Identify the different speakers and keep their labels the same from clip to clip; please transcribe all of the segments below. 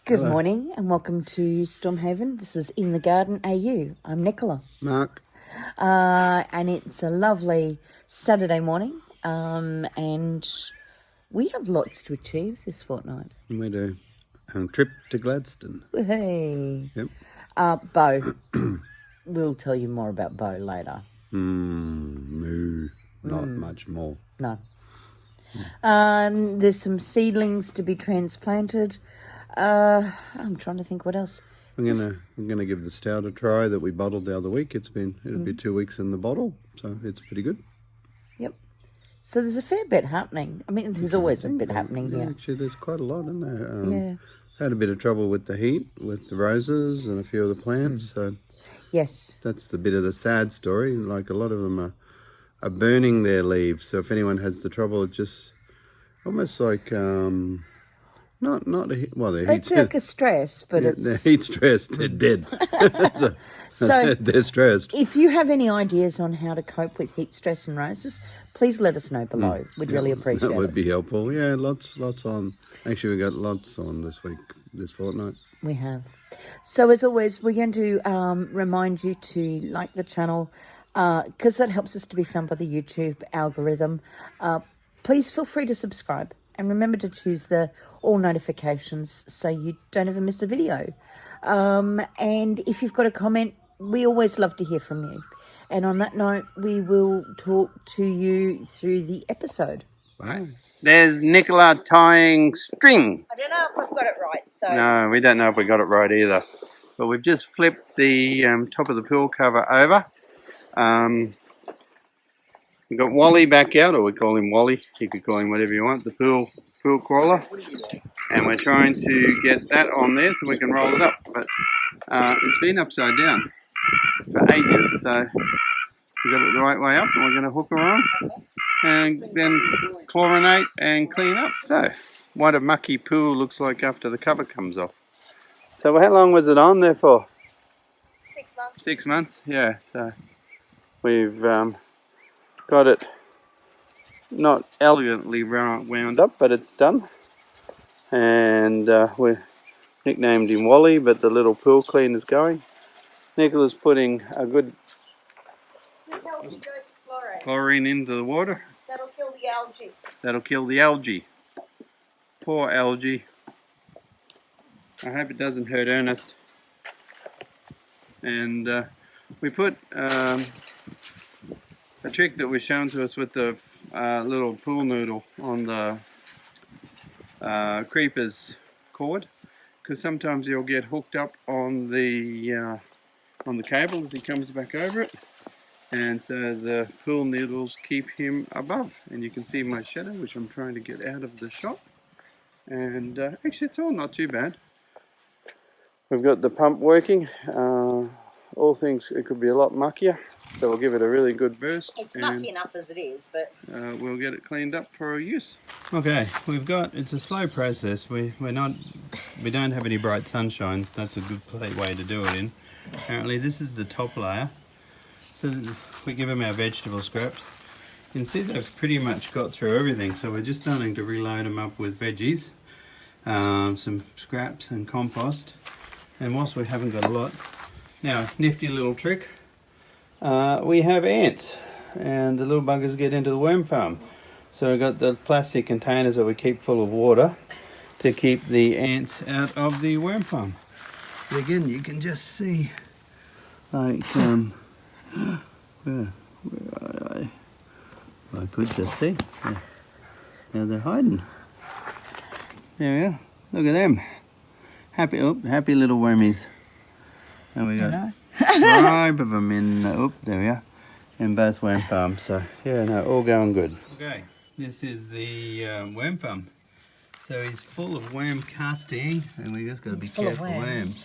Speaker 1: Good
Speaker 2: Hello.
Speaker 1: morning and welcome to Stormhaven. This is In the Garden AU. I'm Nicola.
Speaker 2: Mark.
Speaker 1: And it's a lovely Saturday morning. And we have lots to achieve this fortnight.
Speaker 2: We do. Trip to Gladstone.
Speaker 1: Hey.
Speaker 2: Yep.
Speaker 1: Beau. We'll tell you more about Beau later.
Speaker 2: Moo. Not much more.
Speaker 1: No. There's some seedlings to be transplanted. I'm trying to think what else.
Speaker 2: I'm gonna give the stout a try that we bottled the other week. It'll be 2 weeks in the bottle, so it's pretty good.
Speaker 1: Yep. So there's a fair bit happening. I mean, there's always a bit happening here.
Speaker 2: Actually, there's quite a lot in there.
Speaker 1: Yeah.
Speaker 2: Had a bit of trouble with the heat, with the roses and a few of the plants. So
Speaker 1: Yes.
Speaker 2: that's the bit of the sad story. Like a lot of them are burning their leaves. So if anyone has the trouble, it's just almost like not they're
Speaker 1: It's like a stress, but
Speaker 2: they're
Speaker 1: it's...
Speaker 2: heat stressed. They're dead.
Speaker 1: So
Speaker 2: they're stressed.
Speaker 1: if you have any ideas on how to cope with heat stress and roses, please let us know below. We'd really appreciate
Speaker 2: That would
Speaker 1: it.
Speaker 2: be helpful. Yeah, lots on. Actually, we got lots on this week, this fortnight.
Speaker 1: We have. So as always, we're going to remind you to like the channel because that helps us to be found by the YouTube algorithm. Please feel free to subscribe. And remember to choose the all notifications so you don't ever miss a video. And if you've got a comment, we always love to hear from you. And on that note, we will talk to you through the episode.
Speaker 2: Bye. There's Nicola tying string.
Speaker 1: I don't know if I've got it right, so...
Speaker 2: No, we don't know if we got it right either. But we've just flipped the top of the pool cover over. We've got Wally back out, or we call him Wally. You could call him whatever you want, the pool crawler. And we're trying to get that on there so we can roll it up. But it's been upside down for ages. So we got it the right way up and we're going to hook her on and then chlorinate and clean up. So what a mucky pool looks like after the cover comes off. So how long was it on there for?
Speaker 1: 6 months.
Speaker 2: 6 months, yeah. So we've got it not elegantly wound up, but it's done. And we nicknamed him Wally, but the little pool cleaner's going. Nicola's putting a good chlorine into the water.
Speaker 1: That'll kill the algae.
Speaker 2: That'll kill the algae. Poor algae. I hope it doesn't hurt Ernest. And we put a trick that was shown to us with the little pool noodle on the creeper's cord, because sometimes he'll get hooked up on the cable as he comes back over it, and so the pool noodles keep him above. And you can see my shadow, which I'm trying to get out of the shot. And actually, it's all not too bad. We've got the pump working. All things, it could be a lot muckier, so we'll give it a really good burst.
Speaker 1: It's mucky enough as it is, but...
Speaker 2: we'll get it cleaned up for our use. Okay, it's a slow process. We don't have any bright sunshine. That's a good way to do it in. Apparently this is the top layer. So we give them our vegetable scraps. You can see they've pretty much got through everything, so we're just starting to reload them up with veggies, some scraps and compost. And whilst we haven't got a lot, now, nifty little trick, we have ants, and the little buggers get into the worm farm. So we've got the plastic containers that we keep full of water to keep the ants out of the worm farm. But again, you can just see, like, where are they? I could just see. Now they're hiding. There we are. Look at them. Happy little wormies. And we got 5 of them in, there we are, in both worm farms. So, yeah, no, all going good. Okay, this is the worm farm. So he's full of worm casting, and we just got to be careful of worms.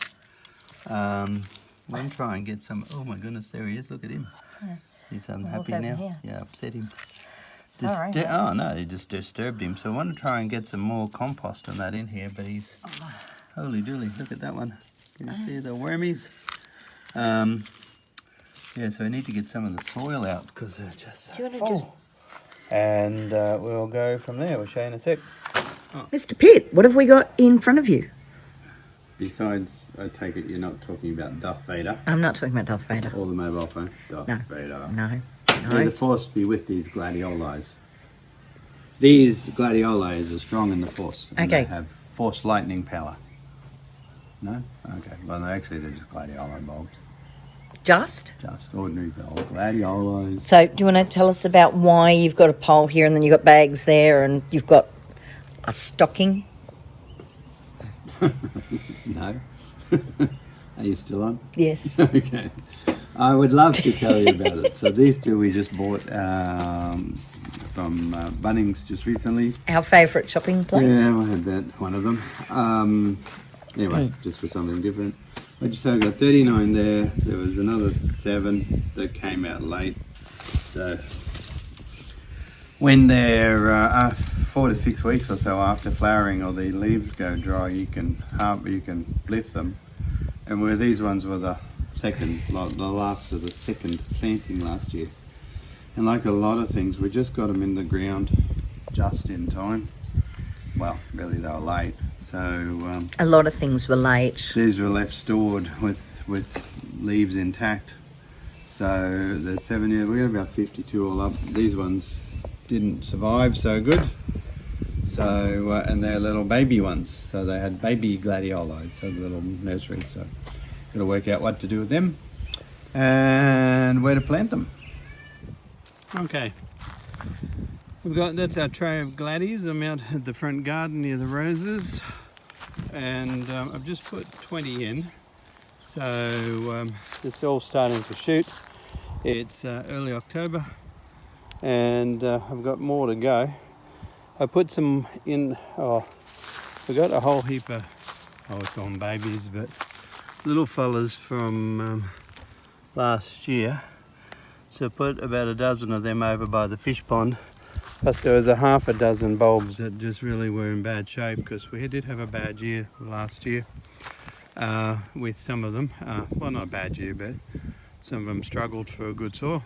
Speaker 2: We'll try and get some, oh my goodness, there he is, look at him. Yeah. He's unhappy now. Here. Yeah, upset him. Oh no, he just disturbed him. So I want to try and get some more compost and that in here, but he's, holy dooly, look at that one. Can you see the wormies? Yeah, so we need to get some of the soil out because they're just so full. And we'll go from there. We'll show you in a sec.
Speaker 1: Mr. Pitt, what have we got in front of you?
Speaker 2: besides, I take it you're not talking about Darth Vader
Speaker 1: I'm not talking about Darth Vader.
Speaker 2: or the mobile phone. Darth
Speaker 1: No.
Speaker 2: Vader.
Speaker 1: No.
Speaker 2: May the force be with these gladiolis. These gladiolis are strong in the force. And
Speaker 1: Okay.
Speaker 2: They have force lightning power. No? Okay. Well, no, actually, they're just gladioli bulbs.
Speaker 1: Just?
Speaker 2: Just ordinary bulb gladiolis.
Speaker 1: So, do you want to tell us about why you've got a pole here and then you've got bags there and you've got a stocking?
Speaker 2: No. Are you still on?
Speaker 1: Yes.
Speaker 2: Okay. I would love to tell you about it. So these two we just bought from Bunnings just recently.
Speaker 1: Our favourite shopping place.
Speaker 2: Yeah, I had that, one of them. Anyway, just for something different. I just got 39 there. There was another 7 that came out late. So when they're 4 to 6 weeks or so after flowering or the leaves go dry, you can lift them. And where these ones were the last of the second planting last year. And like a lot of things, we just got them in the ground just in time. Well, really they were late. So
Speaker 1: A lot of things were late.
Speaker 2: these were left stored with leaves intact. So the 7 years, we got about 52 all up. These ones didn't survive so good. So and they're little baby ones. So they had baby gladiolis, so the little nursery. So got to work out what to do with them and where to plant them. Okay. That's our tray of gladdies. I'm out at the front garden near the roses, and I've just put 20 in. So it's all starting to shoot. It's early October, and I've got more to go. I put some in. I got a whole heap of, I was calling babies, but little fellas from last year. So I put about a dozen of them over by the fish pond. Plus there was a half a dozen bulbs that just really were in bad shape because we did have a bad year last year with some of them. Well, not a bad year, but some of them struggled for a good soil.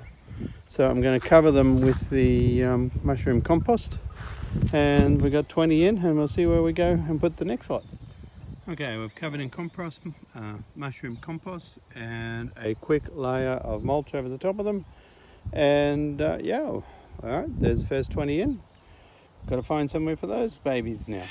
Speaker 2: So I'm going to cover them with the mushroom compost, and we've got 20 in, and we'll see where we go and put the next lot. Okay, we've covered in compost, mushroom compost, and a quick layer of mulch over the top of them. And yeah, all right, there's the first 20 in. Got to find somewhere for those babies now.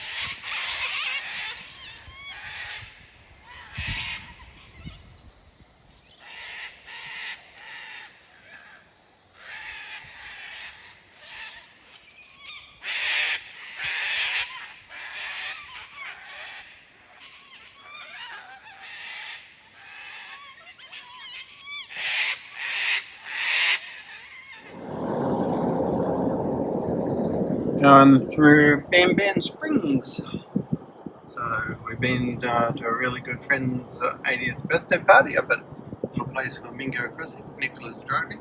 Speaker 2: Going through Bam Bam Springs. So we've been to a really good friend's 80th birthday party up at a little place called Mingo Crossing. Nicola's driving.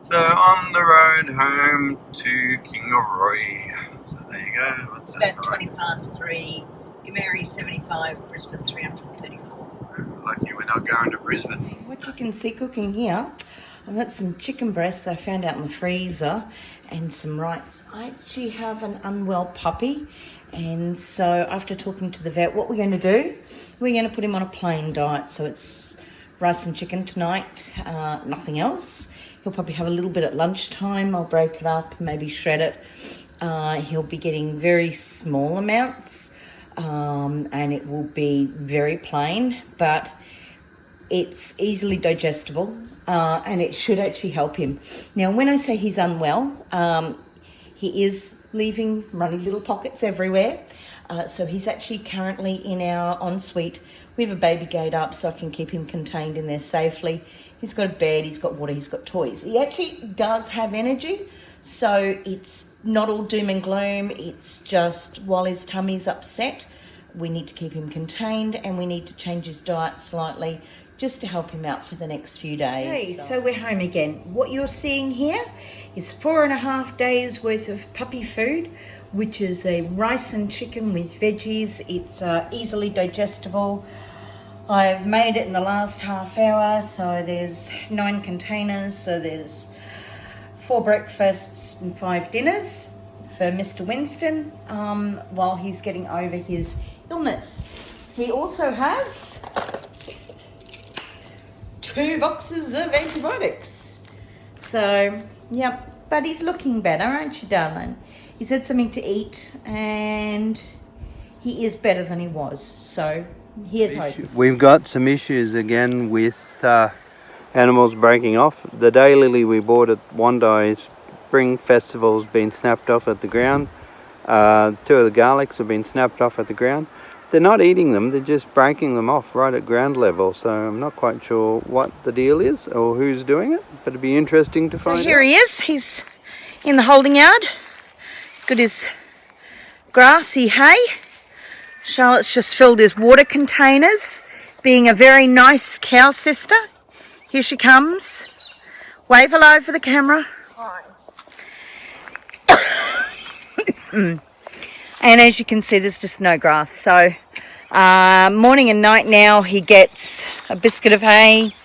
Speaker 2: So on the road home to Kingaroy. So there you go. What's that?
Speaker 1: About 20 past 3. Gameri 75, Brisbane 334.
Speaker 2: Lucky we're not going to Brisbane.
Speaker 1: What you can see cooking here, I've got some chicken breasts I found out in the freezer and some rice. I actually have an unwell puppy, and so after talking to the vet, what we're going to do, we're going to put him on a plain diet. So it's rice and chicken tonight, nothing else. He'll probably have a little bit at lunchtime. I'll break it up, maybe shred it. He'll be getting very small amounts, and it will be very plain, but it's easily digestible, and it should actually help him. Now, when I say he's unwell, he is leaving runny little pockets everywhere. So he's actually currently in our ensuite. We have a baby gate up so I can keep him contained in there safely. He's got a bed, he's got water, he's got toys. He actually does have energy, so it's not all doom and gloom. It's just while his tummy's upset, we need to keep him contained, and we need to change his diet slightly just to help him out for the next few days. Okay, so we're home again. What you're seeing here is 4.5 days worth of puppy food, which is a rice and chicken with veggies. It's easily digestible. I've made it in the last half hour, so there's 9 containers, so there's 4 breakfasts and 5 dinners for Mr. Winston while he's getting over his illness. He also has 2 boxes of antibiotics. So, yep, but he's looking better, aren't you, darling? He's had something to eat and he is better than he was. So, here's hope.
Speaker 2: We've got some issues again with animals breaking off. The daylily we bought at Wandai Spring Festival's been snapped off at the ground. 2 of the garlics have been snapped off at the ground. They're not eating them, they're just breaking them off right at ground level. So I'm not quite sure what the deal is or who's doing it, but it'd be interesting to find out.
Speaker 1: So here he is, he's in the holding yard. He's got his grassy hay. Charlotte's just filled his water containers, being a very nice cow sister. Here she comes. Wave hello for the camera.
Speaker 3: Hi.
Speaker 1: And as you can see, there's just no grass. So morning and night now, he gets a biscuit of hay.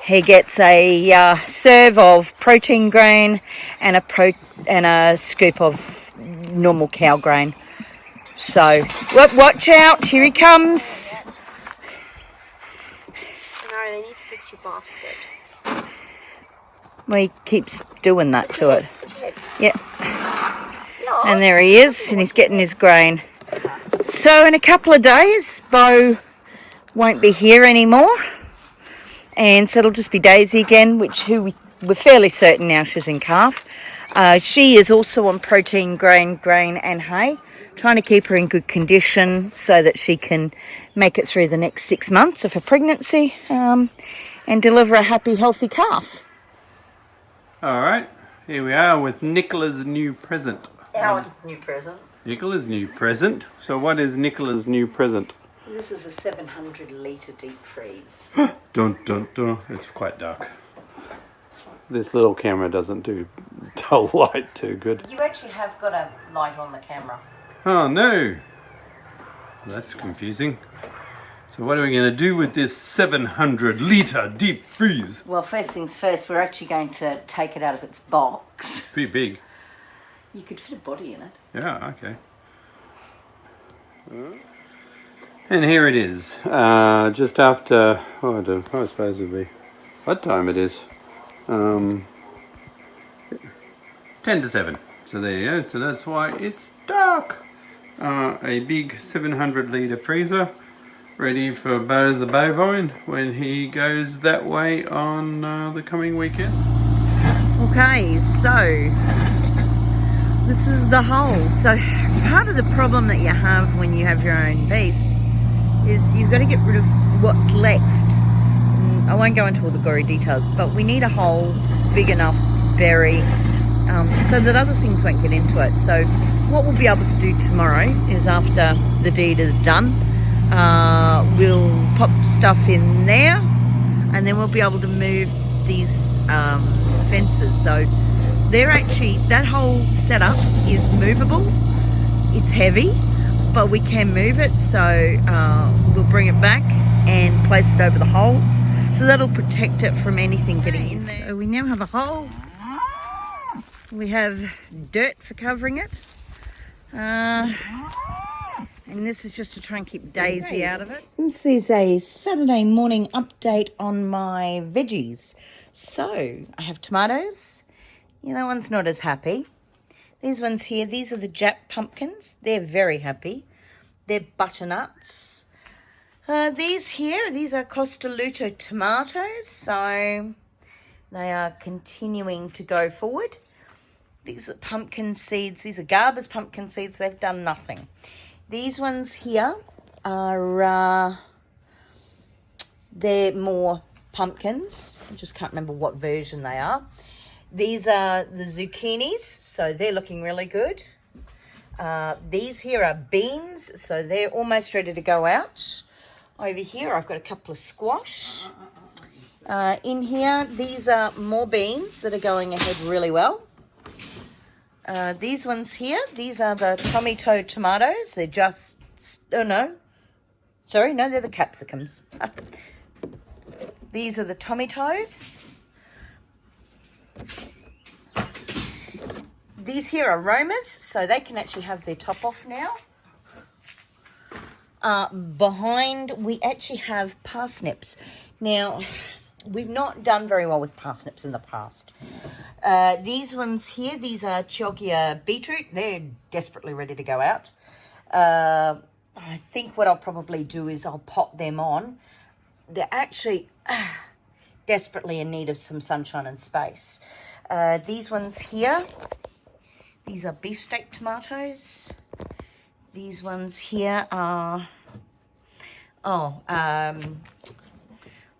Speaker 1: He gets a serve of protein grain and a scoop of normal cow grain. So watch out, here he comes.
Speaker 3: No, they need to fix your basket.
Speaker 1: Well, he keeps doing that to it. Yep. And there he is, and he's getting his grain. So in a couple of days, Beau won't be here anymore. And so it'll just be Daisy again, we're fairly certain now she's in calf. She is also on protein, grain and hay, trying to keep her in good condition so that she can make it through the next 6 months of her pregnancy and deliver a happy, healthy calf.
Speaker 2: All right, here we are with Nicola's new present.
Speaker 1: Our new present.
Speaker 2: Nicola's new present. So what is Nicola's new present?
Speaker 1: This is a 700 litre deep freeze.
Speaker 2: Dun dun dun. It's quite dark. This little camera doesn't do dull light too good.
Speaker 1: You actually have got a light on the camera.
Speaker 2: Oh no! That's confusing. So what are we going to do with this 700 litre deep freeze?
Speaker 1: Well, first things first, we're actually going to take it out of its box.
Speaker 2: Pretty big.
Speaker 1: You could fit a body in it.
Speaker 2: Yeah, okay. And here it is. Just after, I suppose it'd be, what time it is? 10 to 7. So there you go. So that's why it's dark. A big 700 litre freezer ready for Beau the Bovine when he goes that way on the coming weekend. Okay, so this is the hole. So part of the problem that you have when you have your own beasts is you've got to get rid of what's left. I won't go into all the gory details, but we need a hole big enough to bury so that other things won't get into it. So what we'll be able to do tomorrow is, after the deed is done, we'll pop stuff in there and then we'll be able to move these fences. So they're actually, that whole setup is movable. It's heavy, but we can move it. So we'll bring it back and place it over the hole. So that'll protect it from anything getting in there. So we now have a hole. We have dirt for covering it. And this is just to try and keep Daisy out of it. This is a Saturday morning update on my veggies. So I have tomatoes. Yeah, that one's not as happy. These ones here, these are the Jap pumpkins. They're very happy. They're butternuts. These here, these are Costa Luto tomatoes. So they are continuing to go forward. These are pumpkin seeds. These are Garber's pumpkin seeds. They've done nothing. These ones here are, they're more pumpkins. I just can't remember what version they are. These are the zucchinis, so they're looking really good. These here are beans, so they're almost ready to go out. Over here, I've got a couple of squash. In here, these are more beans that are going ahead really well. These ones here, these are the tomato tomatoes. They're just, oh no, sorry, no, they're the capsicums. These are the tomatoes. These here are Romas, so they can actually have their top off now.
Speaker 1: Behind, we actually have parsnips. Now, we've not done very well with parsnips in the past. These ones here, these are Chioggia beetroot. They're desperately ready to go out. I think what I'll probably do is I'll pot them on. They're actually desperately in need of some sunshine and space. These ones here, these are beefsteak tomatoes. These ones here are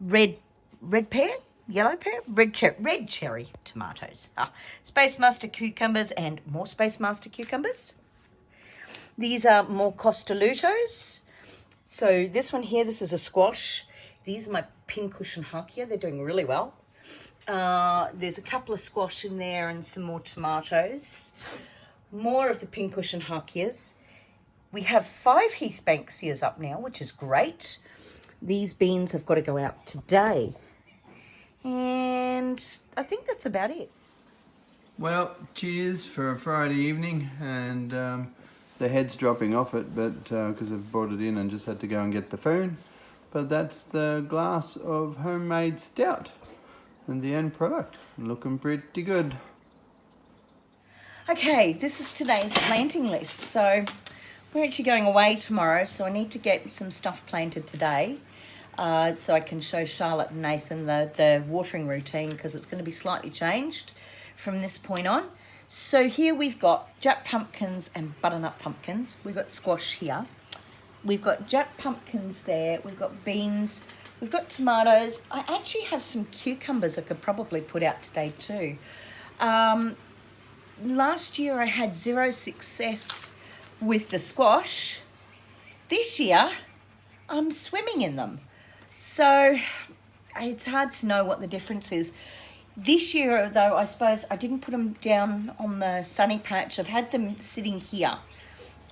Speaker 1: red pear, yellow pear, red cherry tomatoes. Space Master cucumbers and more Space Master cucumbers. These are more Costolutos. So this one here, this is a squash. These are my pincushion hakea. They're doing really well. There's a couple of squash in there and some more tomatoes. More of the pincushion hakeas. We have 5 Heath Banksias up now, which is great. These beans have got to go out today. And I think that's about it.
Speaker 2: Well, cheers for a Friday evening, and the head's dropping off it, but because I've brought it in and just had to go and get the phone. But that's the glass of homemade stout and the end product. Looking pretty good.
Speaker 1: Okay, this is today's planting list. So we're actually going away tomorrow, so I need to get some stuff planted today so I can show Charlotte and Nathan the watering routine, because it's going to be slightly changed from this point on. So here we've got Jack pumpkins and butternut pumpkins. We've got squash here. We've got Jack pumpkins there. We've got beans. We've got tomatoes. I actually have some cucumbers I could probably put out today too. Last year I had 0 success with the squash. This year I'm swimming in them. So it's hard to know what the difference is. This year, though, I suppose I didn't put them down on the sunny patch. I've had them sitting here.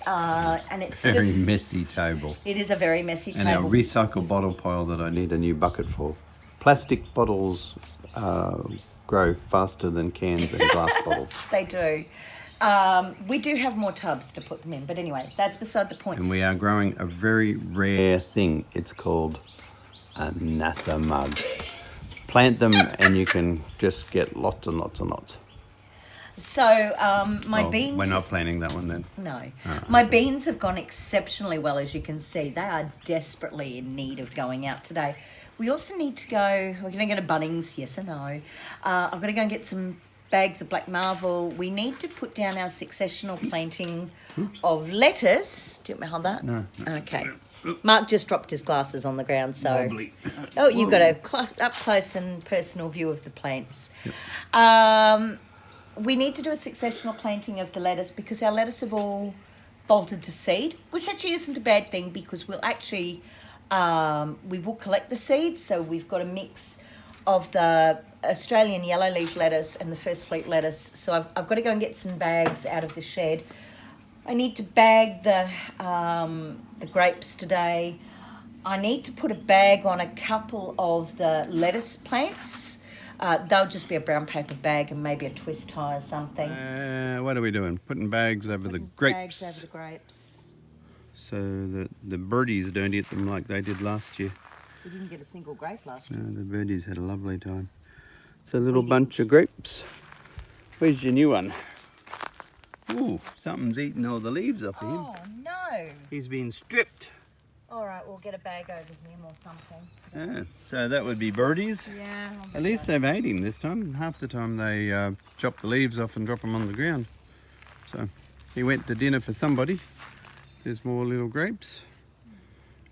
Speaker 1: And it's
Speaker 2: Very messy table.
Speaker 1: It is a very messy
Speaker 2: And
Speaker 1: table.
Speaker 2: our recycle bottle pile that I need a new bucket for. Plastic bottles grow faster than cans and glass bottles.
Speaker 1: They do. We do have more tubs to put them in. But anyway, that's beside the point.
Speaker 2: And we are growing a very rare thing. It's called a NASA mug. Plant them and you can just get lots and lots and lots.
Speaker 1: So my beans...
Speaker 2: We're not planting that one then.
Speaker 1: No. My beans have gone exceptionally well, as you can see. They are desperately in need of going out today. We also need to go... We're going to go to Bunnings, yes or no. I'm going to go and get some bags of Black Marvel. We need to put down our successional planting of lettuce. Do you want me to hold that?
Speaker 2: No.
Speaker 1: Okay. Mark just dropped his glasses on the ground, so...
Speaker 2: Wobbly.
Speaker 1: Oh, you've got a up close and personal view of the plants. Yep. We need to do a successional planting of the lettuce because our lettuce have all bolted to seed, which actually isn't a bad thing because we'll actually... we will collect the seeds, so we've got a mix of the Australian yellow leaf lettuce and the First Fleet lettuce. So I've got to go and get some bags out of the shed. I need to bag the grapes today. I need to put a bag on a couple of the lettuce plants. They'll just be a brown paper bag and maybe a twist tie or something.
Speaker 2: What are we doing? Putting bags over the grapes.
Speaker 1: Bags over the grapes.
Speaker 2: So that the birdies don't eat them like they did last year.
Speaker 1: We didn't get a single grape last year.
Speaker 2: No, the birdies had a lovely time. It's a little bunch of grapes. Where's your new one? Ooh, something's eating all the leaves off of him.
Speaker 1: Oh, no.
Speaker 2: He's been stripped.
Speaker 1: All right, we'll get a bag over him or something.
Speaker 2: Yeah, so that would be birdies.
Speaker 1: Yeah.
Speaker 2: At least they've ate him this time. Half the time they chop the leaves off and drop them on the ground. So he went to dinner for somebody. There's more little grapes.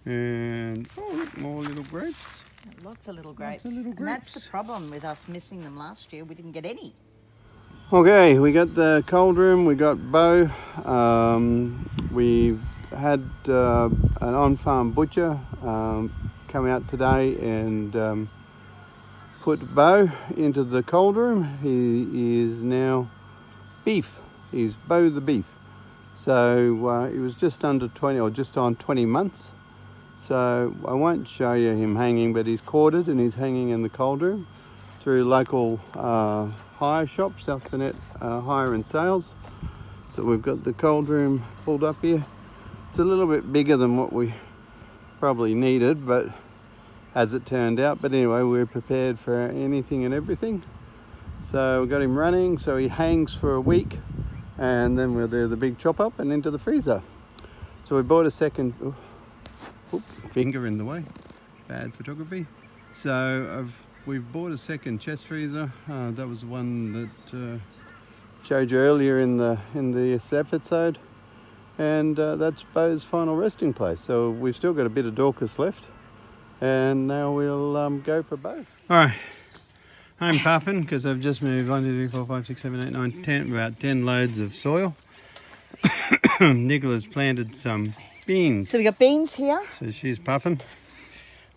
Speaker 2: And, oh, look, more little grapes.
Speaker 1: Lots of little grapes.
Speaker 2: Lots of little
Speaker 1: And that's the
Speaker 2: grapes.
Speaker 1: problem with us missing them last year. We didn't get any.
Speaker 2: Okay, we got the cold room, we got Beau. We've had an on-farm butcher come out today and put Beau into the cold room. He is now beef. He's Beau the beef. So he was just under 20 or just on 20 months. So I won't show you him hanging, but he's quartered and he's hanging in the cold room through local hire shop, South Burnett Hire and Sales. So we've got the cold room pulled up here. It's a little bit bigger than what we probably needed, but as it turned out. But anyway, we're prepared for anything and everything. So we got him running, so he hangs for a week, and then we'll do the big chop up and into the freezer. So we bought a second, finger in the way, bad photography. So we've bought a second chest freezer. That was the one that showed you earlier in this episode, and that's Beau's final resting place. So we've still got a bit of Dorcas left, and now we'll go for Beau. All right, I'm puffing because I've just moved 1, 2, 3, 4, 5, 6, 7, 8, 9, 10, about 10 loads of soil. Nicola's planted some beans.
Speaker 1: So we got beans here.
Speaker 2: So she's puffing.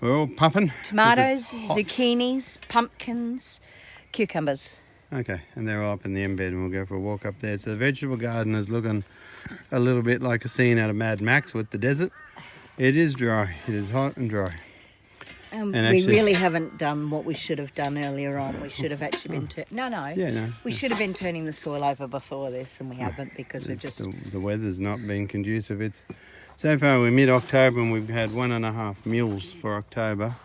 Speaker 2: We're all puffing.
Speaker 1: Tomatoes, zucchinis, pumpkins, cucumbers.
Speaker 2: Okay, and they're all up in the embed, and we'll go for a walk up there. So the vegetable garden is looking a little bit like a scene out of Mad Max with the desert. It is dry. It is hot and dry.
Speaker 1: And
Speaker 2: actually,
Speaker 1: we really haven't done what we should have done earlier on. We should have actually been... We should have been turning the soil over before this, and we haven't because we're just...
Speaker 2: The weather's not been conducive. So far we're mid-October, and we've had 1.5 meals for October.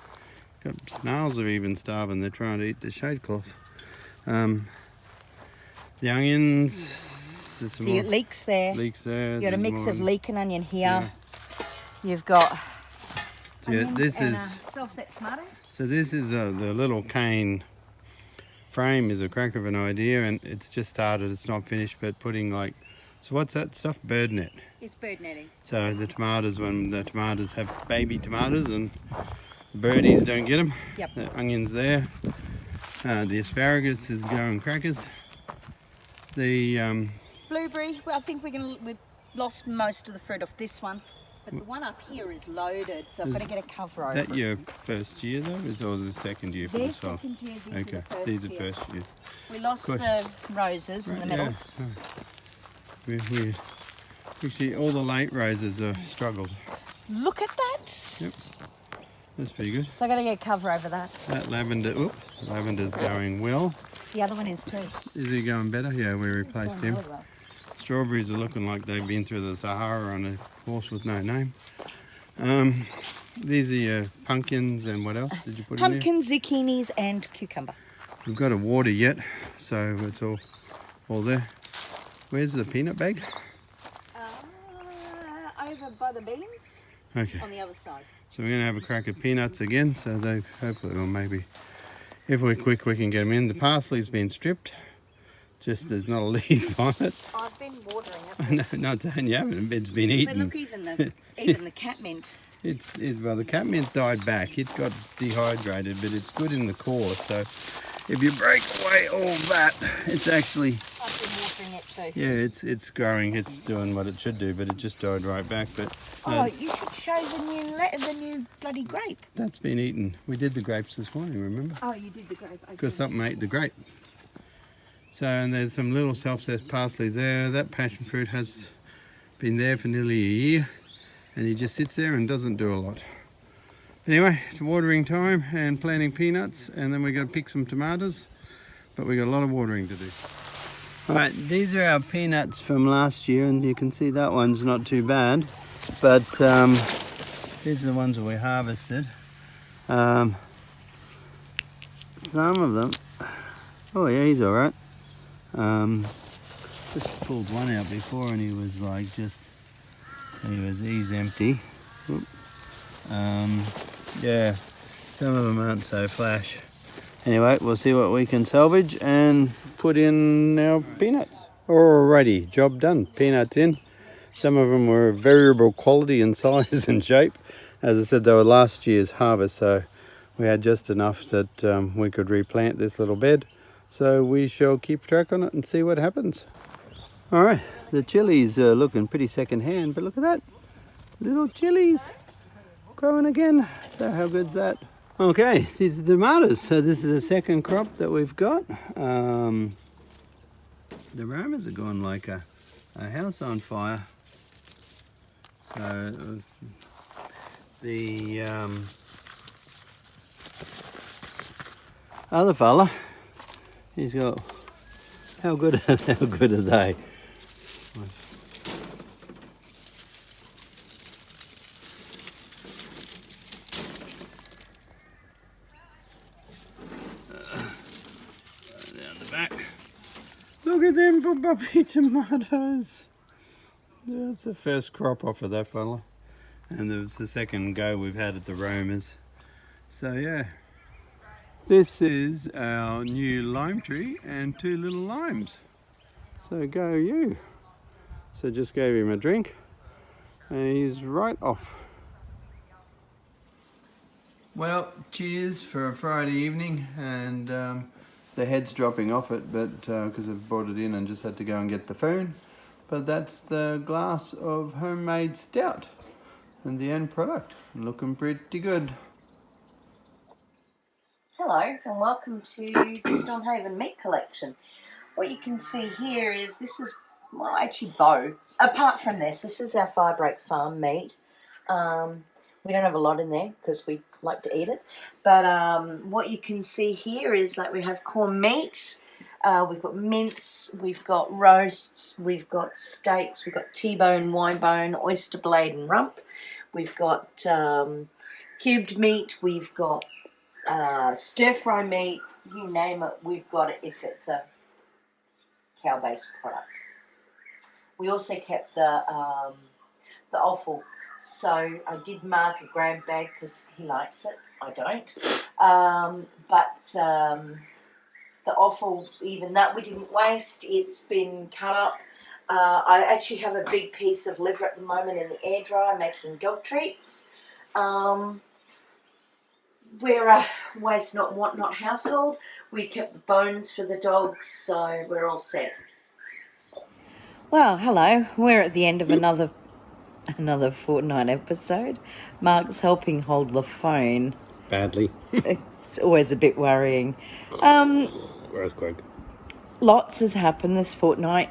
Speaker 2: Snails are even starving. They're trying to eat the shade cloth. The onions...
Speaker 1: So you got leeks there.
Speaker 2: Leeks there.
Speaker 1: You've got a mix of leek and onion here.
Speaker 2: Yeah.
Speaker 1: You've got...
Speaker 2: This is
Speaker 1: self-set tomato.
Speaker 2: So this is the little cane frame is a crack of an idea, and it's just started. It's not finished, but putting like, so what's that stuff? Bird net.
Speaker 1: It's bird netting.
Speaker 2: So the tomatoes, when the tomatoes have baby tomatoes and the birdies don't get them.
Speaker 1: Yep.
Speaker 2: The onions there. The asparagus is going crackers. The
Speaker 1: blueberry. Well, I think we've lost most of the fruit off this one. But the one up here is loaded, so I've got to get a cover over it.
Speaker 2: Is that your first year though, or is it second year for
Speaker 1: They're
Speaker 2: this file?
Speaker 1: second year,
Speaker 2: These are first year.
Speaker 1: We lost the roses in the middle.
Speaker 2: Yeah. We actually, all the late roses have struggled.
Speaker 1: Look at that.
Speaker 2: Yep, that's pretty good.
Speaker 1: So I've got to get a cover over that.
Speaker 2: That lavender's going well.
Speaker 1: The other one is too.
Speaker 2: Is he going better? Yeah, we replaced him. Strawberries are looking like they've been through the Sahara on a horse with no name. These are your pumpkins, and what else did you put in there?
Speaker 1: Pumpkins, zucchinis and cucumber.
Speaker 2: We've got to water yet, so it's all there. Where's the peanut bag?
Speaker 1: Over by the beans.
Speaker 2: Okay.
Speaker 1: On the other side.
Speaker 2: So we're going to have a crack at peanuts again, so they hopefully, or maybe, if we're quick, we can get them in. The parsley's been stripped. Just there's not a leaf on it.
Speaker 1: I've been watering it.
Speaker 2: No, not saying you haven't. It's been eaten.
Speaker 1: But look, even the catmint.
Speaker 2: Well, the catmint died back. It got dehydrated, but it's good in the core. So if you break away all that, it's actually...
Speaker 1: I've been watering it too.
Speaker 2: Yeah, it's growing. It's doing what it should do, but it just died right back. But
Speaker 1: you should show the new bloody grape.
Speaker 2: That's been eaten. We did the grapes this morning, remember?
Speaker 1: Oh, you did the grape.
Speaker 2: Because something ate the grape. So, and there's some little self-set parsley there. That passion fruit has been there for nearly a year, and he just sits there and doesn't do a lot. Anyway, it's watering time and planting peanuts, and then we're going to pick some tomatoes, but we've got a lot of watering to do. Alright, these are our peanuts from last year, and you can see that one's not too bad, but these are the ones that we harvested. Some of them, oh yeah, he's alright. Just pulled one out before, and he was like he's empty. Yeah, some of them aren't so flash. Anyway, we'll see what we can salvage and put in our peanuts. Alrighty, job done. Peanuts in. Some of them were variable quality and size and shape. As I said, they were last year's harvest, so we had just enough that we could replant this little bed. So we shall keep track on it and see what happens. All right, the chilies are looking pretty second-hand, but look at that. Little chilies growing again. So how good's that? Okay, these are tomatoes. So this is the second crop that we've got. The aromas are going like a house on fire. So the other fella, he's got, how good are they? Look at them for puppy tomatoes. That's the first crop off of that fella. And it was the second go we've had at the Romers. So yeah. This is our new lime tree and 2 little limes. So go you. So just gave him a drink and he's right off. Well, cheers for a Friday evening, and the head's dropping off it, but because I've brought it in and just had to go and get the phone. But that's the glass of homemade stout and the end product, looking pretty good.
Speaker 1: Hello and welcome to the Stormhaven meat collection. What you can see here is this is, well, actually Beau. Apart from this is our Firebreak Farm meat. We don't have a lot in there because we like to eat it. But what you can see here is like we have corned meat, we've got mince, we've got roasts, we've got steaks, we've got T-bone, wine-bone, oyster blade and rump. We've got cubed meat, we've got stir-fry meat, you name it, we've got it if it's a cow-based product. We also kept the offal. So I did mark a grab bag because he likes it. I don't. The offal, even that we didn't waste. It's been cut up. I actually have a big piece of liver at the moment in the air dryer making dog treats. We're a waste not, want not household. We kept the bones for the dogs, so we're all set. Well, hello. We're at the end of another fortnight episode. Mark's helping hold the phone.
Speaker 2: Badly.
Speaker 1: It's always a bit worrying.
Speaker 2: Earthquake.
Speaker 1: Lots has happened this fortnight.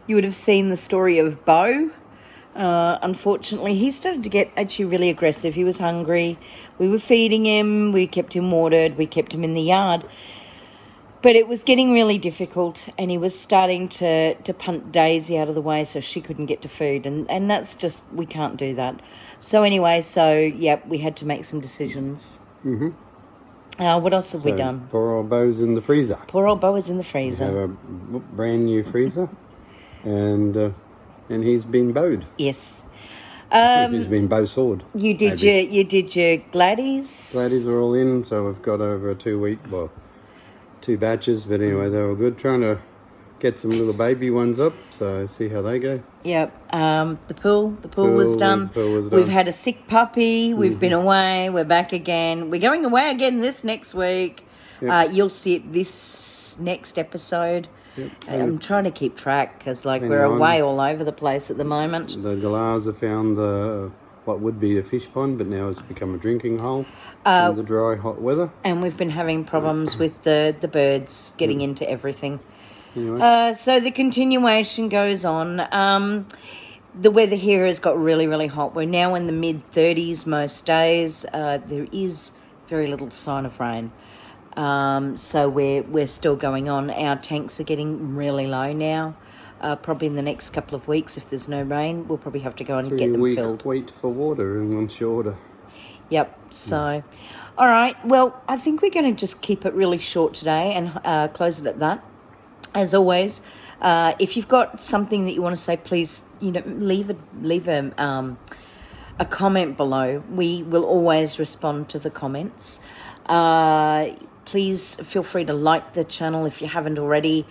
Speaker 1: You would have seen the story of Beau. Unfortunately, he started to get actually really aggressive. He was hungry. We were feeding him. We kept him watered. We kept him in the yard. But it was getting really difficult, and he was starting to punt Daisy out of the way so she couldn't get to food, and that's just, we can't do that. So anyway, we had to make some decisions. Mm-hmm. What else have we done?
Speaker 2: Poor old Beau's in the freezer.
Speaker 1: Poor old Beau is in the freezer.
Speaker 2: We have a brand new freezer, and he's been Beau'd.
Speaker 1: Yes.
Speaker 2: He's been Beau sword.
Speaker 1: You did your Gladdies.
Speaker 2: Gladdies are all in, so we've got over a 2 week, 2 batches, but anyway, they were good. Trying to get some little baby ones up, so see how they go.
Speaker 1: Yep. The pool was done. We've had a sick puppy. We've been away. We're back again. We're going away again this next week. Yep. You'll see it this next episode. Yep. I'm trying to keep track because we're away all over the place at the moment.
Speaker 2: The galahs have found what would be a fish pond, but now it's become a drinking hole in the dry, hot weather.
Speaker 1: And we've been having problems with the birds getting into everything. Anyway. So the continuation goes on. The weather here has got really, really hot. We're now in the mid-30s most days. There is very little sign of rain. So we're still going on. Our tanks are getting really low now. Probably in the next couple of weeks, if there's no rain, we'll probably have to go and get them filled.
Speaker 2: Wait for water and on shorter.
Speaker 1: Yep. So, all right. Well, I think we're going to just keep it really short today and close it at that. As always, if you've got something that you want to say, please, leave a comment below. We will always respond to the comments. Please feel free to like the channel if you haven't already.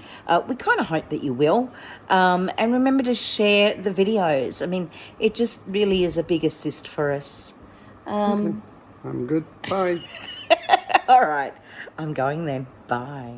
Speaker 1: We kind of hope that you will. And remember to share the videos. I mean, it just really is a big assist for us.
Speaker 2: Okay. I'm good. Bye.
Speaker 1: All right. I'm going then. Bye.